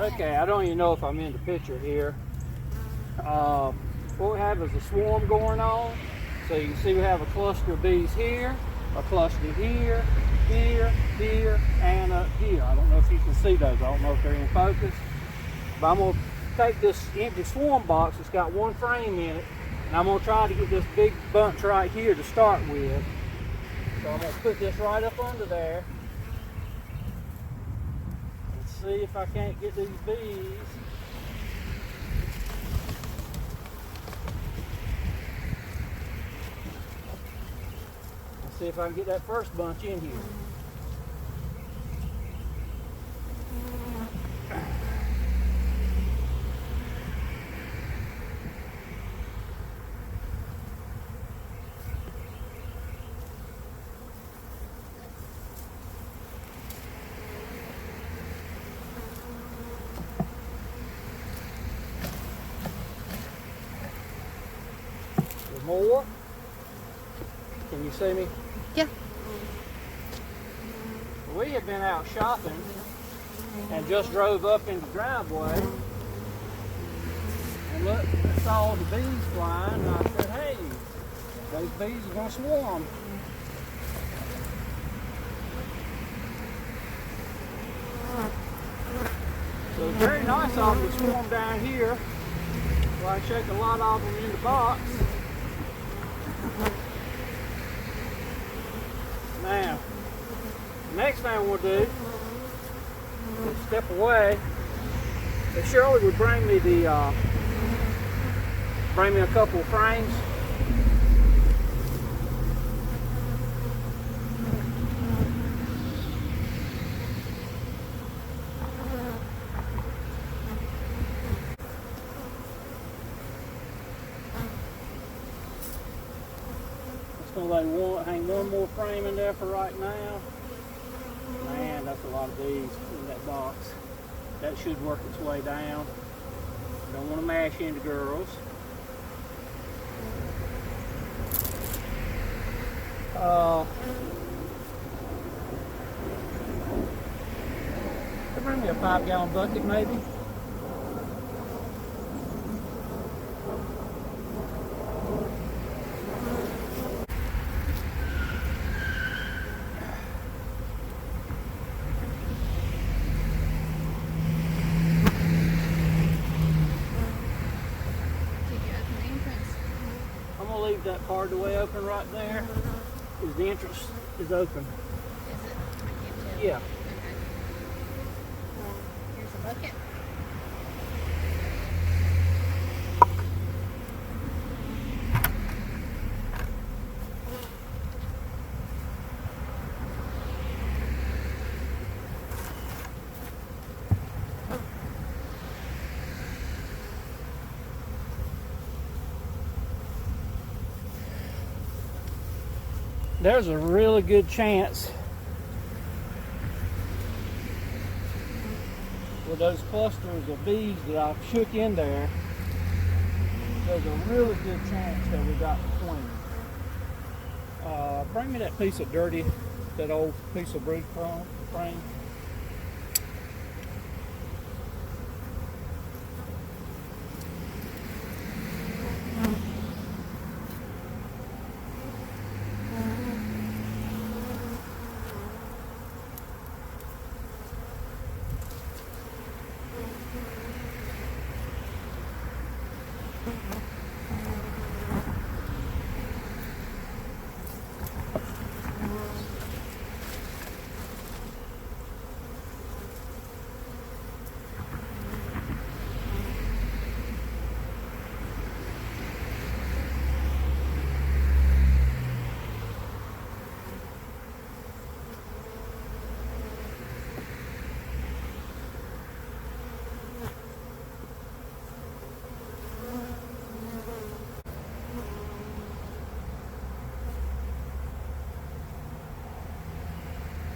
Okay, I don't even know if I'm in the picture here. What we have is a swarm going on. So you can see we have a cluster of bees here, a cluster here, here, here, and up here. I don't know if you can see those. I don't know if they're in focus. But I'm going to take this empty swarm box. It's got one frame in it. And I'm going to try to get this big bunch right here to start with. So I'm going to put this right up under there. And see if I can't get these bees. See if I can get that first bunch in here. There's more. Can you see me? Yeah. We had been out shopping and just drove up in the driveway and looked and saw the bees flying, and I said, hey, those bees are going to swarm. So it's very nice of them to swarm down here. So I shake a lot of them in the box. Now, the next thing we'll do is step away. If Shirley would bring me a couple of frames. Hang one more frame in there for right now. Man, that's a lot of bees in that box. That should work its way down. Don't want to mash into girls. Could bring me a 5-gallon bucket maybe. Leave that part of the way open right there. Is the entrance is open. Is it? I can't tell. Yeah. Okay. Here's a bucket. There's a really good chance with those clusters of bees that I've shook in there, there's a really good chance that we got the queen. Bring me that piece of dirty, that old piece of brood frame.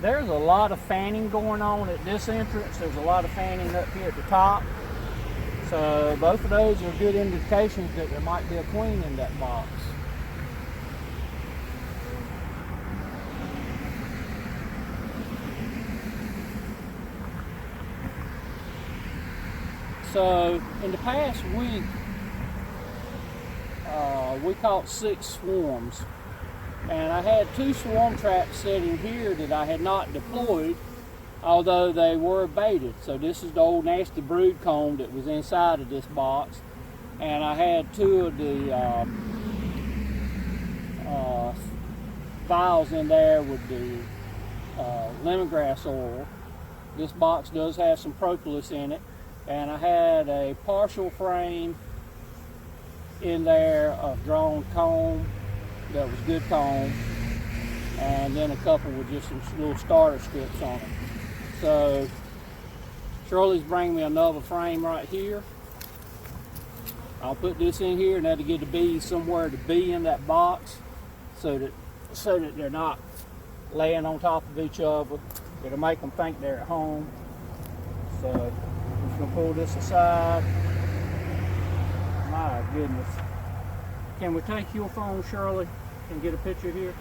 There's a lot of fanning going on at this entrance. There's a lot of fanning up here at the top. So both of those are good indications that there might be a queen in that box. So in the past week, we caught 6 swarms, and I had 2 swarm traps sitting here that I had not deployed, although they were baited. So this is the old nasty brood comb that was inside of this box, and I had 2 of the vials in there with the lemongrass oil. This box does have some propolis in it, and I had a partial frame in there of drawn comb that was good comb, and then a couple with just some little starter strips on it. So Shirley's bringing me another frame right here. I'll put this in here, and that'll give the bees somewhere to be in that box, so that they're not laying on top of each other. It'll make them think they're at home. So I'm just gonna pull this aside. My goodness. Can we take your phone, Shirley, and get a picture here?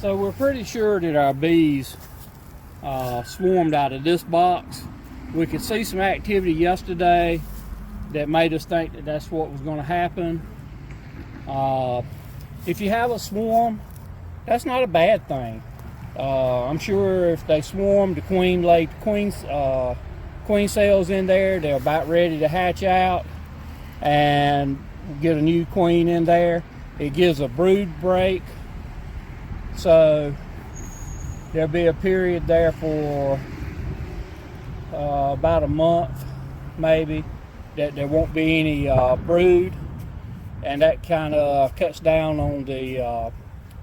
So we're pretty sure that our bees swarmed out of this box. We could see some activity yesterday that made us think that that's what was going to happen. If you have a swarm, that's not a bad thing. I'm sure if they swarm, the queen laid queen cells in there, they're about ready to hatch out and get a new queen in there. It gives a brood break, so there'll be a period there for about a month maybe that there won't be any brood, and that kind of cuts down on the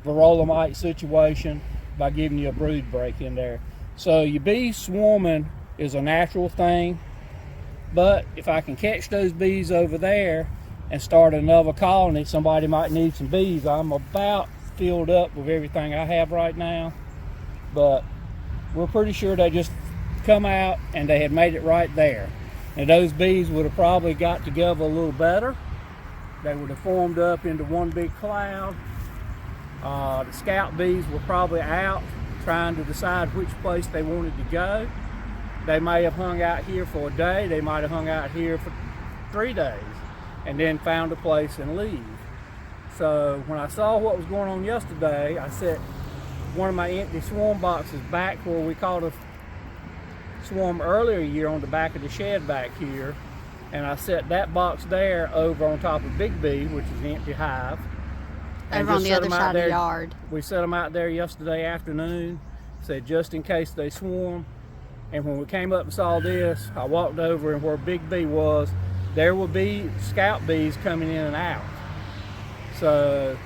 varroa mite situation by giving you a brood break in there. So your bees swarming is a natural thing, but if I can catch those bees over there and start another colony, somebody might need some bees. I'm about filled up with everything I have right now, but we're pretty sure they just come out and they had made it right there. And those bees would have probably got together a little better. They would have formed up into one big cloud. The scout bees were probably out trying to decide which place they wanted to go. They may have hung out here for a day. They might have hung out here for 3 days and then found a place and leave. So when I saw what was going on yesterday, I set one of my empty swarm boxes back where we caught a swarm earlier year on the back of the shed back here, and I set that box there over on top of Big B, which is the empty hive. Over on the other side of the yard. We set them out there yesterday afternoon, said just in case they swarm. And when we came up and saw this, I walked over, and where Big B was, there would be scout bees coming in and out. So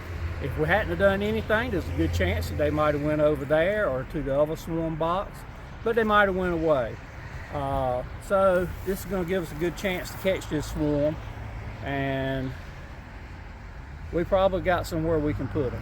if we hadn't have done anything, there's a good chance that they might have went over there or to the other swarm box, but they might have went away. So this is going to give us a good chance to catch this swarm, and we probably got somewhere we can put them.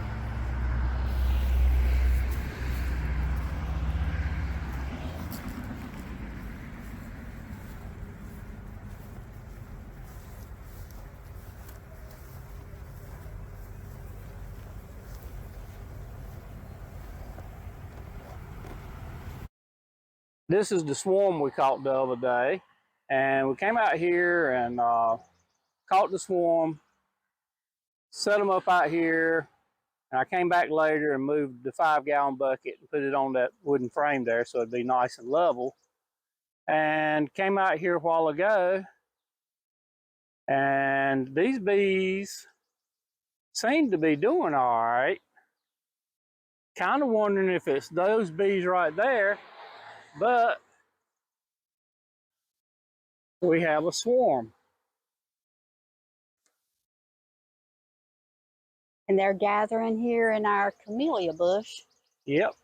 This is the swarm we caught the other day, and we came out here and caught the swarm, set them up out here, and I came back later and moved the 5-gallon bucket and put it on that wooden frame there so it'd be nice and level. And came out here a while ago, and these bees seem to be doing all right. Kind of wondering if it's those bees right there, but we have a swarm. And they're gathering here in our camellia bush. Yep.